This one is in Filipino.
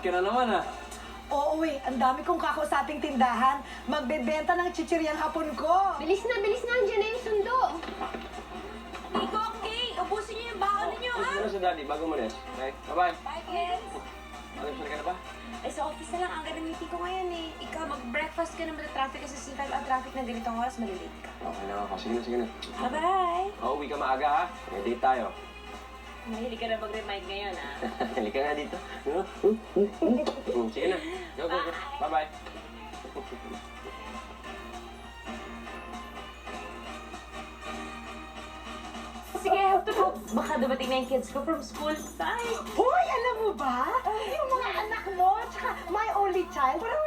ka na naman ah. Oo ang dami kong kakausaping tindahan. Magbebenta ng chichiryang hapon ko. Bilis na, andyan na yung sundo. Nico, okay. Ubusin niyo yung baon ninyo, ha? Ano sa daddy, bago mo nes? Okay, bye-bye. Bye, kids. Alam ka na ba? Eh, sa office na lang. Ang ganda meeting ko ngayon, eh. Ikaw, mag-breakfast ka na traffic kasi sintal ang traffic na ganitong oras, malilate ka. Okay na ako. Sige na. Bye-bye. Uwi ka maaga ha. May date tayo. Mahilig ka na mag-remind ngayon, ha? Halika nga dito. Sige na. Go. Bye-bye. Sige, I have to go. Baka dumating na yung kids ko from school. Bye! Hoy, alam mo ba? Yung mga anak mo, tsaka my only child, parang